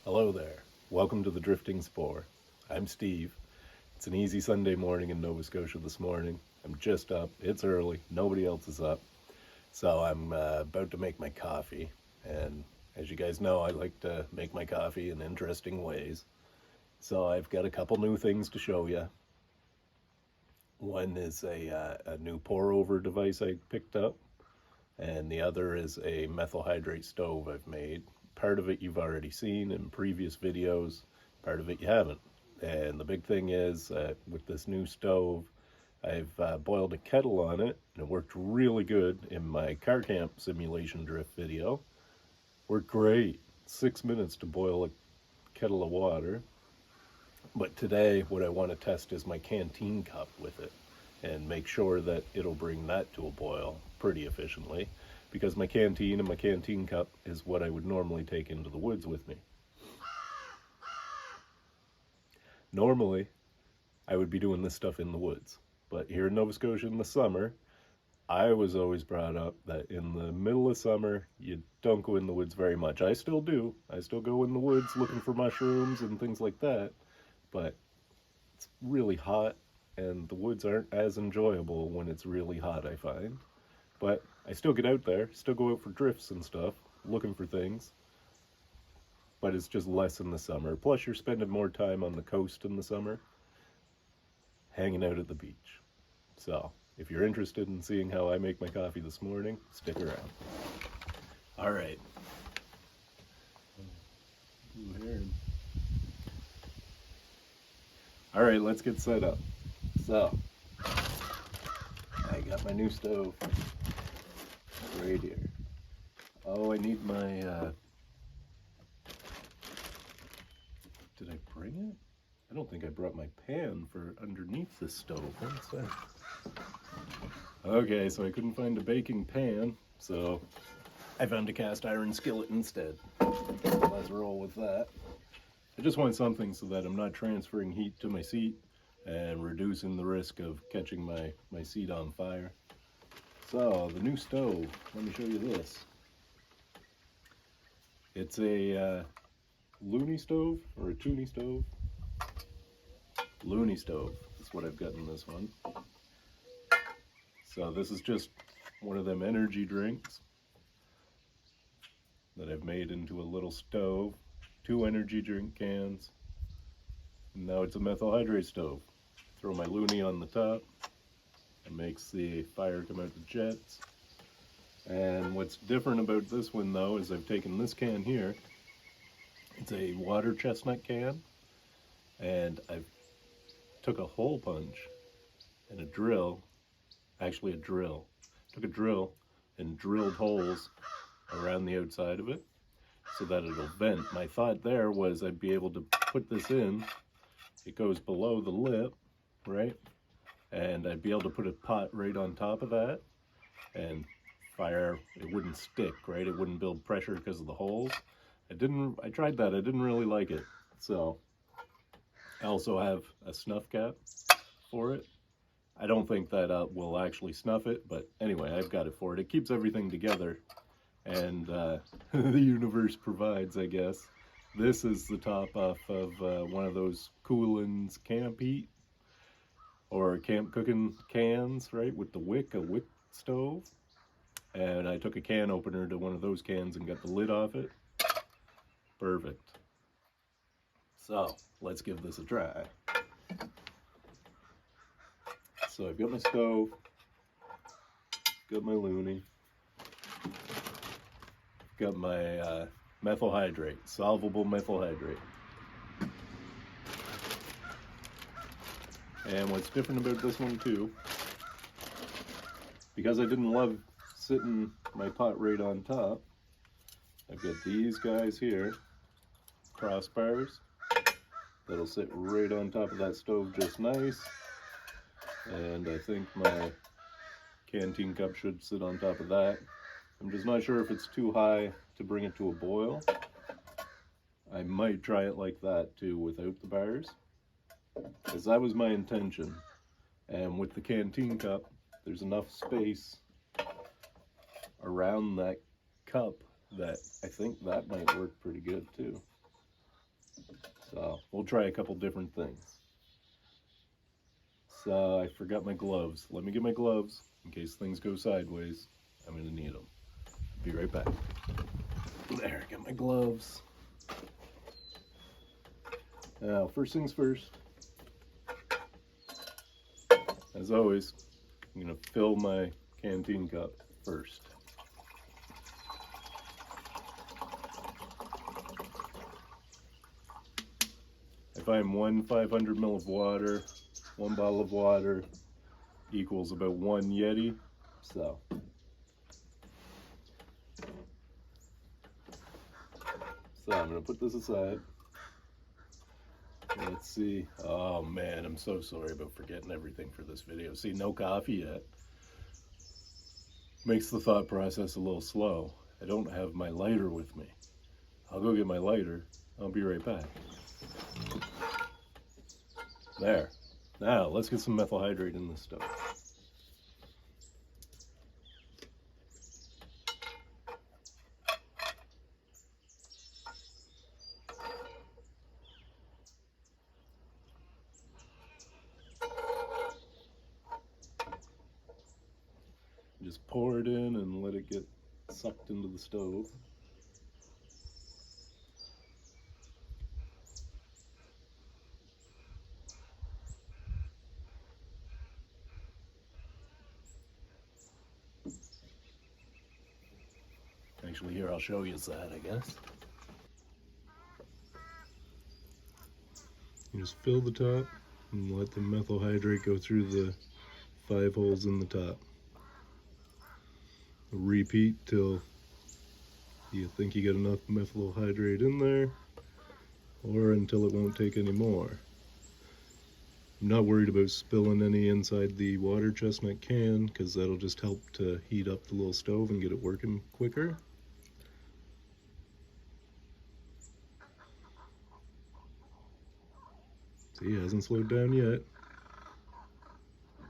Hello there. Welcome to the Drifting Spore. I'm Steve. It's an easy Sunday morning in Nova Scotia this morning. I'm just up. It's early. Nobody else is up. So I'm about to make my coffee. And as you guys know, I like to make my coffee in interesting ways. So I've got a couple new things to show you. One is a new pour-over device I picked up. And the other is a methyl hydrate stove I've made. Part of it you've already seen in previous videos, part of it you haven't. And the big thing is, with this new stove, I've boiled a kettle on it, and it worked really good in my car camp simulation drift video. Worked great. 6 minutes to boil a kettle of water. But today, what I want to test is my canteen cup with it, and make sure that it'll bring that to a boil pretty efficiently, because my canteen and my canteen cup is what I would normally take into the woods with me. Normally, I would be doing this stuff in the woods, but here in Nova Scotia in the summer, I was always brought up that in the middle of summer, you don't go in the woods very much. I still do. I still go in the woods looking for mushrooms and things like that, but it's really hot, and the woods aren't as enjoyable when it's really hot, I find. But I still get out there, still go out for drifts and stuff, looking for things. But it's just less in the summer. Plus you're spending more time on the coast in the summer, hanging out at the beach. So, if you're interested in seeing how I make my coffee this morning, stick around. Alright. Alright, let's get set up. So, I got my new stove right here. Oh, I need my, did I bring it? I don't think I brought my pan for underneath the stove. What's that? Okay, so I couldn't find a baking pan, so I found a cast iron skillet instead. Let's roll with that. I just want something so that I'm not transferring heat to my seat and reducing the risk of catching my seat on fire. So, the new stove, let me show you this. It's a loony stove, or a toonie stove. Loony stove is what I've got in this one. So this is just one of them energy drinks that I've made into a little stove. 2 energy drink cans. And now it's a methyl hydrate stove. Throw my loony on the top. It makes the fire come out the jets. And what's different about this one though is I've taken this can here. It's a water chestnut can. And I've took a hole punch and a drill. Actually a drill. Took a drill and drilled holes around the outside of it so that it'll vent. My thought there was I'd be able to put this in. It goes below the lip, right? And I'd be able to put a pot right on top of that, and fire, it wouldn't stick, right? It wouldn't build pressure because of the holes. I tried that, I didn't really like it. So I also have a snuff cap for it. I don't think that will actually snuff it, but anyway, I've got it for it. It keeps everything together, and the universe provides, I guess. This is the top off of one of those Coolin's camp heat or camp cooking cans, right, with the wick, a wick stove. And I took a can opener to one of those cans and got the lid off it. Perfect. So, let's give this a try. So I've got my stove, got my loony, got my methyl hydrate, solvable methyl hydrate. And what's different about this one too, because I didn't love sitting my pot right on top, I've got these guys here, crossbars, that'll sit right on top of that stove just nice. And I think my canteen cup should sit on top of that. I'm just not sure if it's too high to bring it to a boil. I might try it like that too without the bars, because that was my intention. And with the canteen cup, there's enough space around that cup that I think that might work pretty good too. So we'll try a couple different things. So I forgot my gloves. Let me get my gloves in case things go sideways. I'm going to need them. Be right back. There, I got my gloves. Now, first things first. As always, I'm going to fill my canteen cup first. I find one 500 ml of water, one bottle of water equals about one Yeti. So I'm going to put this aside. Let's see. Oh man, I'm so sorry about forgetting everything for this video. See, no coffee yet. Makes the thought process a little slow. I don't have my lighter with me. I'll go get my lighter. I'll be right back. There. Now, let's get some methyl hydrate in this stove. Just pour it in and let it get sucked into the stove. Actually, here, I'll show you that, I guess. You just fill the top and let the methyl hydrate go through the 5 holes in the top. Repeat till you think you get enough methyl hydrate in there, or until it won't take any more. I'm not worried about spilling any inside the water chestnut can, because that'll just help to heat up the little stove and get it working quicker. See, it hasn't slowed down yet.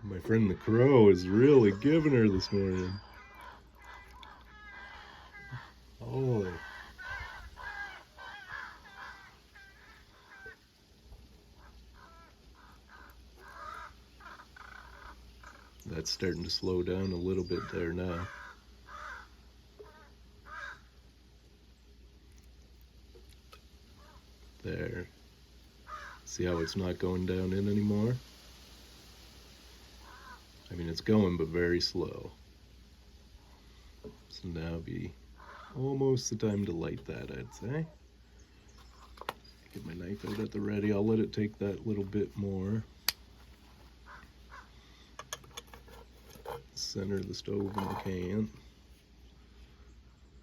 My friend the crow is really giving her this morning. Holy. That's starting to slow down a little bit there now. There. See how it's not going down in anymore? I mean, it's going, but very slow. So now be almost the time to light that, I'd say. Get my knife out at the ready. I'll let it take that little bit more. Center the stove in the can.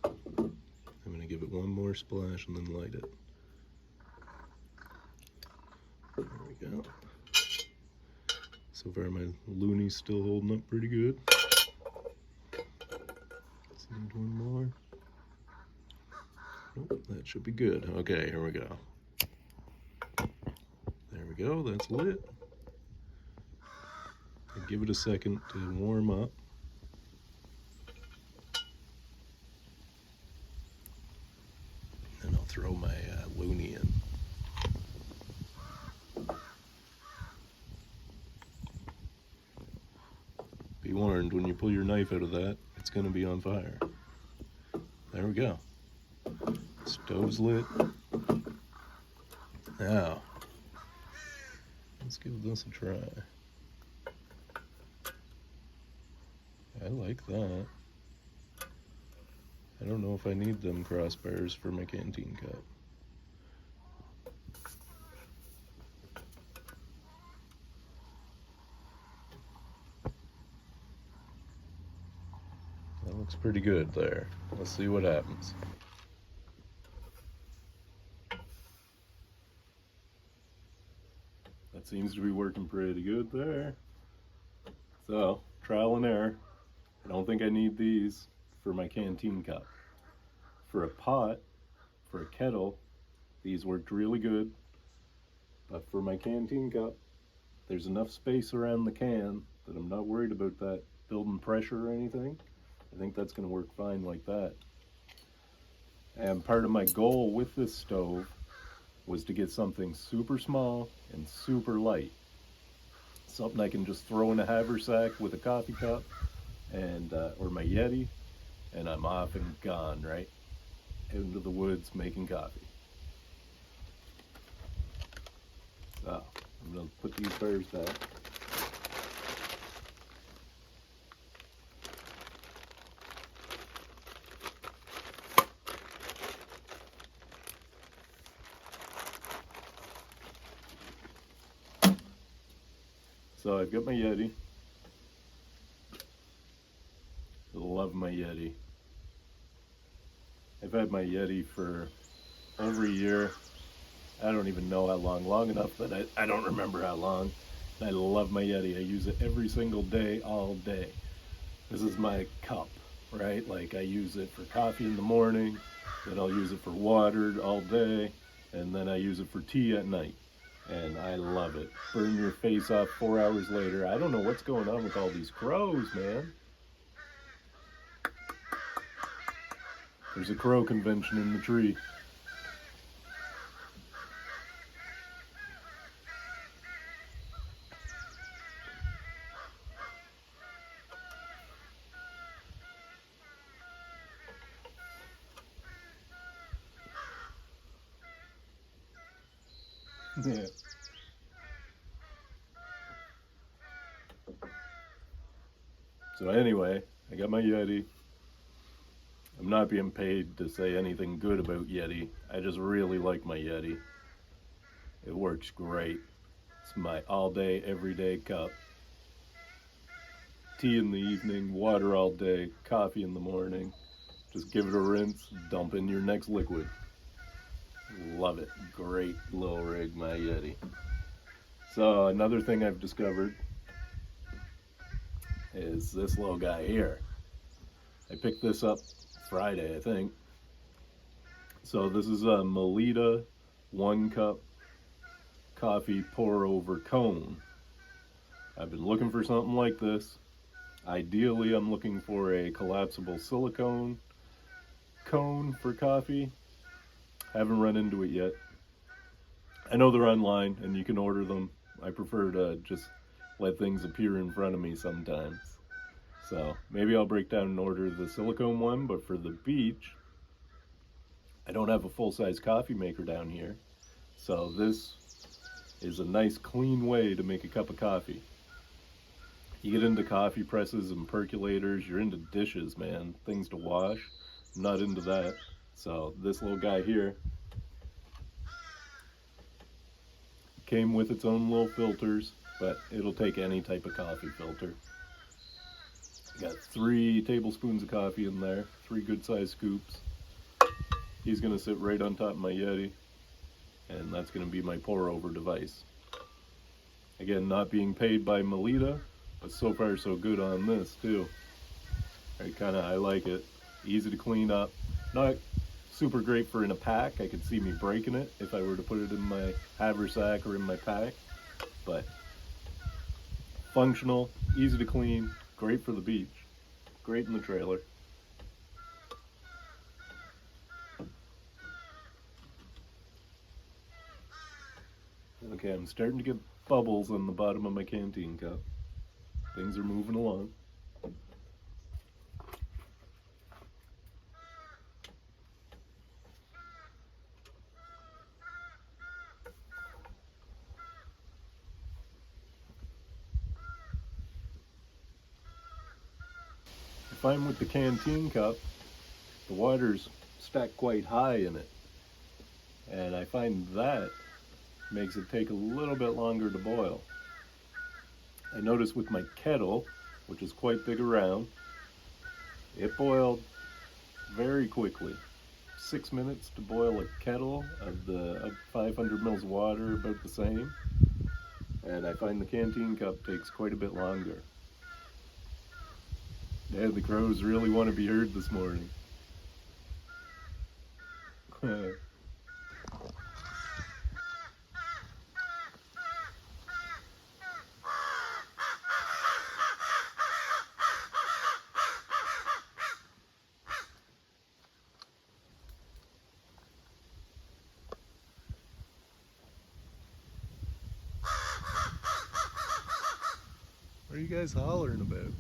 I'm going to give it one more splash and then light it. There we go. So far my looney's still holding up pretty good. Let's need one more. Nope, that should be good. Okay, here we go. There we go, that's lit. And give it a second to warm up. And I'll throw my looney in. Be warned, when you pull your knife out of that, it's going to be on fire. There we go. Stove's lit. Now, let's give this a try. I like that. I don't know if I need them crossbars for my canteen cup. That looks pretty good there. Let's see what happens. That seems to be working pretty good there. So, trial and error. I don't think I need these for my canteen cup. For a pot, for a kettle, these worked really good. But for my canteen cup, there's enough space around the can that I'm not worried about that building pressure or anything. I think that's going to work fine like that. And part of my goal with this stove was to get something super small and super light. Something I can just throw in a haversack with a coffee cup and or my Yeti, and I'm off and gone, right? Into the woods making coffee. So, I'm going to put these fires back. So I've got my Yeti. I love my Yeti. I've had my Yeti for over a year. I don't even know how long enough that I don't remember how long. I love my Yeti. I use it every single day, all day. This is my cup, right? Like I use it for coffee in the morning, then I'll use it for water all day, and then I use it for tea at night. And I love it. Burn your face off 4 hours later. I don't know what's going on with all these crows, man. There's a crow convention in the tree. Yeah. So anyway, I got my Yeti. I'm not being paid to say anything good about Yeti. I just really like my Yeti. It works great. It's my all day, everyday cup. Tea in the evening, water all day, coffee in the morning. Just give it a rinse, dump in your next liquid. Love it. Great little rig, my Yeti. So another thing I've discovered is this little guy here. I picked this up Friday, I think. So this is a Melita 1 cup coffee pour over cone. I've been looking for something like this. Ideally, I'm looking for a collapsible silicone cone for coffee. Haven't run into it yet. I know they're online and you can order them. I prefer to just let things appear in front of me sometimes. So maybe I'll break down and order the silicone one, but for the beach, I don't have a full-size coffee maker down here. So this is a nice clean way to make a cup of coffee. You get into coffee presses and percolators, you're into dishes, man, things to wash. I'm not into that. So this little guy here came with its own little filters, but it'll take any type of coffee filter. Got 3 tablespoons of coffee in there, 3 good sized scoops. He's gonna sit right on top of my Yeti, and that's gonna be my pour over device. Again, not being paid by Melita, but so far so good on this too. I like it. Easy to clean up. Not super great for in a pack. I could see me breaking it if I were to put it in my haversack or in my pack. But functional, easy to clean, great for the beach, great in the trailer. Okay, I'm starting to get bubbles on the bottom of my canteen cup. Things are moving along. I find with the canteen cup, the water's stacked quite high in it. And I find that makes it take a little bit longer to boil. I noticed with my kettle, which is quite big around, it boiled very quickly. 6 minutes to boil a kettle of 500 mils of water, about the same. And I find the canteen cup takes quite a bit longer. Yeah, the crows really want to be heard this morning. What are you guys hollering about?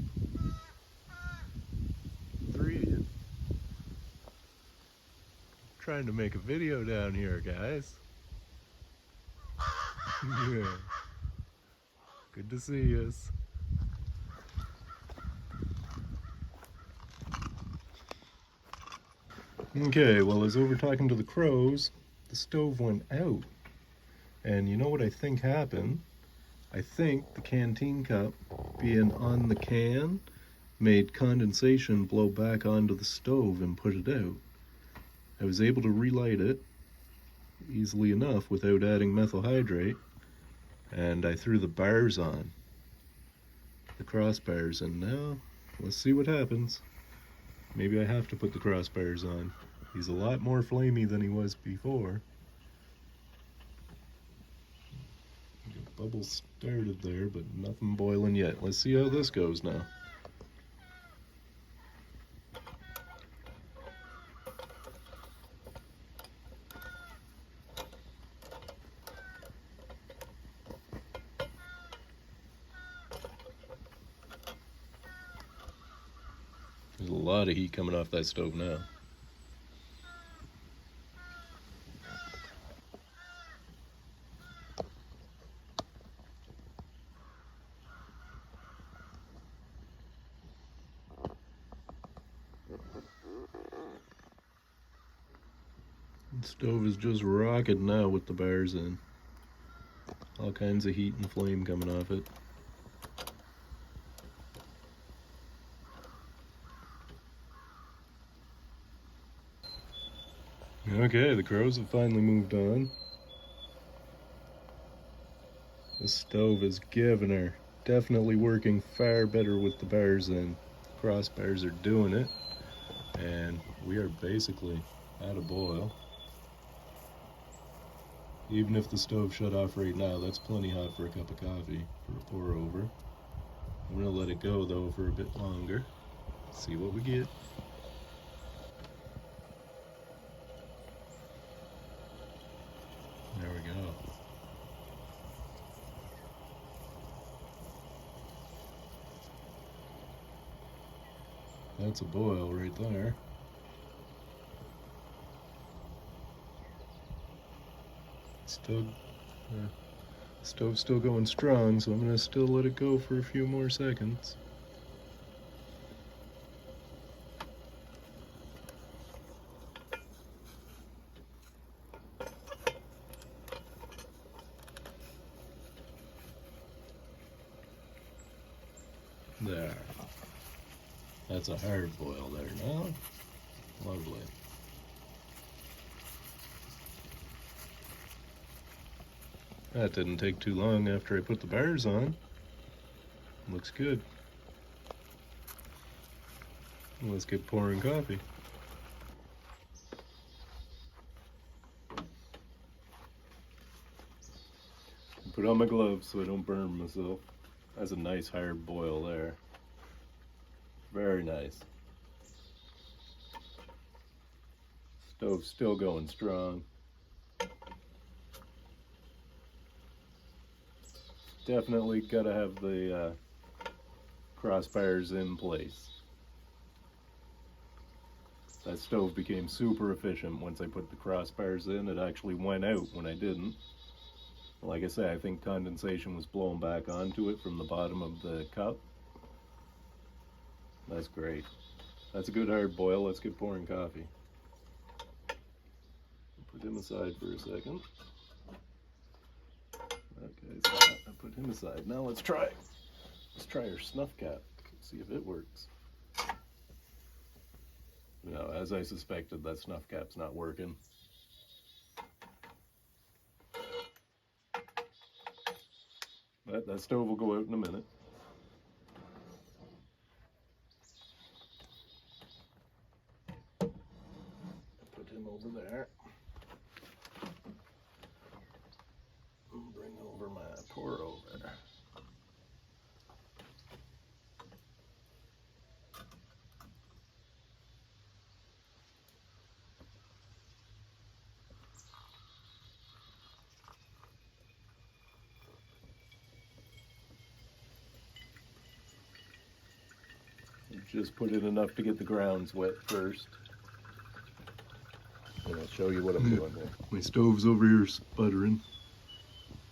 3 of you. Trying to make a video down here, guys. Yeah. Good to see us. Okay, well, as I was over talking to the crows, the stove went out. And you know what I think happened? I think the canteen cup being on the can made condensation blow back onto the stove and put it out. I was able to relight it easily enough without adding methyl hydrate, and I threw the bars on, the crossbars, and now let's see what happens. Maybe I have to put the crossbars on. He's a lot more flamey than he was before. Bubbles started there, but nothing boiling yet. Let's see how this goes now. There's a lot of heat coming off that stove now. The stove is just rocking now with the bars in. All kinds of heat and flame coming off it. Okay, the crows have finally moved on. The stove is giving her. Definitely working far better with the bars in. Crossbars are doing it. And we are basically at a boil. Even if the stove shut off right now, that's plenty hot for a cup of coffee for a pour over. I'm gonna let it go though for a bit longer. See what we get. There we go. That's a boil right there. Stove's still going strong, so I'm gonna still let it go for a few more seconds. There. That's a hard boil there now. Lovely. That didn't take too long after I put the bars on. Looks good. Let's get pouring coffee. Put on my gloves so I don't burn myself. That's a nice hard boil there. Very nice. Stove's still going strong. Definitely gotta have the crossbars in place. That stove became super efficient once I put the crossbars in. It actually went out when I didn't. Like I say, I think condensation was blown back onto it from the bottom of the cup. That's great. That's a good hard boil. Let's get pouring coffee. Put him aside for a second. Okay, so I put him aside. Now let's try our snuff cap. See if it works. No, as I suspected, that snuff cap's not working. But that stove will go out in a minute. Put him over there. Bring over my pour over. Just put in enough to get the grounds wet first. And I'll show you what I'm doing there. My stove's over here sputtering.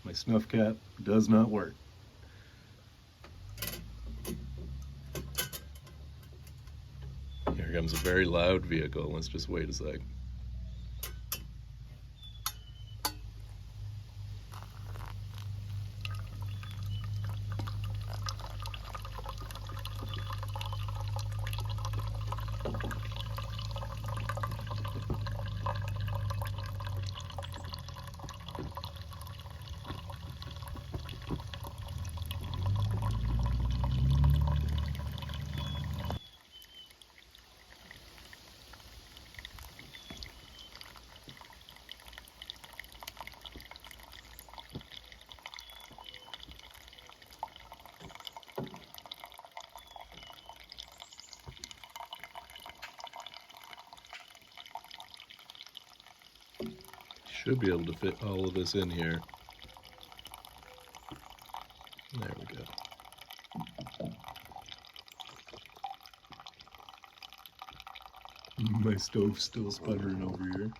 My snuff cap does not work. Here comes a very loud vehicle. Let's just wait a sec. Should be able to fit all of this in here. There we go. My stove's still sputtering over here.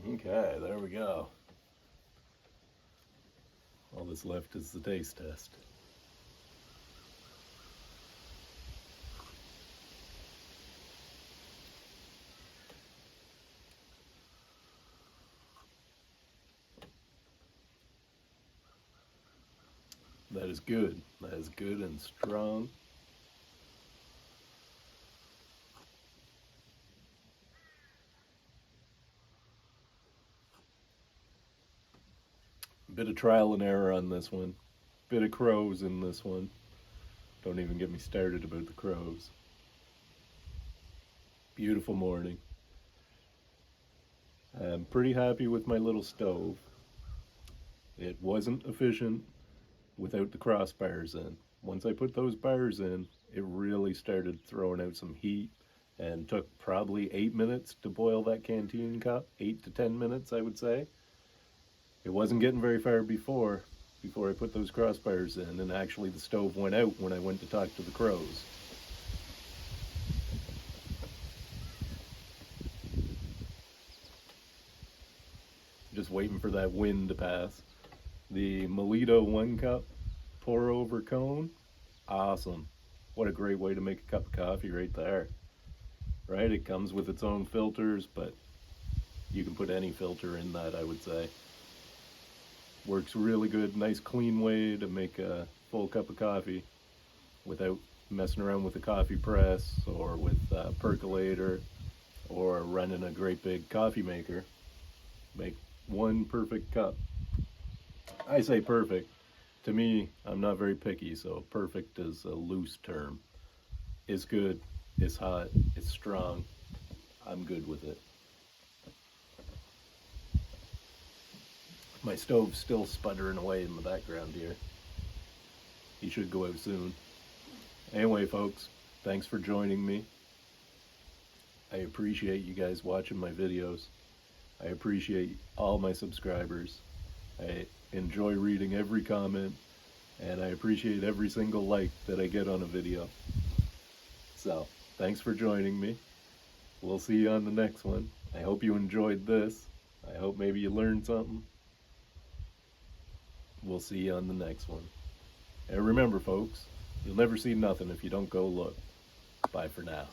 Okay, there we go. All that's left is the taste test. That is good. That is good and strong. Bit of trial and error on this one. Bit of crows in this one. Don't even get me started about the crows. Beautiful morning. I'm pretty happy with my little stove. It wasn't efficient without the crossbars in. Once I put those bars in, it really started throwing out some heat and took probably 8 minutes to boil that canteen cup. 8 to 10 minutes, I would say. It wasn't getting very far before I put those crossbars in, and actually the stove went out when I went to talk to the crows. Just waiting for that wind to pass. The Melita 1 cup pour over cone, awesome. What a great way to make a cup of coffee right there. Right, it comes with its own filters, but you can put any filter in that, I would say. Works really good, nice clean way to make a full cup of coffee without messing around with a coffee press or with a percolator or running a great big coffee maker. Make one perfect cup. I say perfect. To me, I'm not very picky, so perfect is a loose term. It's good, it's hot, it's strong. I'm good with it. My stove's still sputtering away in the background here. He should go out soon. Anyway, folks, thanks for joining me. I appreciate you guys watching my videos. I appreciate all my subscribers. I enjoy reading every comment, and I appreciate every single like that I get on a video. So, thanks for joining me. We'll see you on the next one. I hope you enjoyed this. I hope maybe you learned something. We'll see you on the next one. And remember, folks, you'll never see nothing if you don't go look. Bye for now.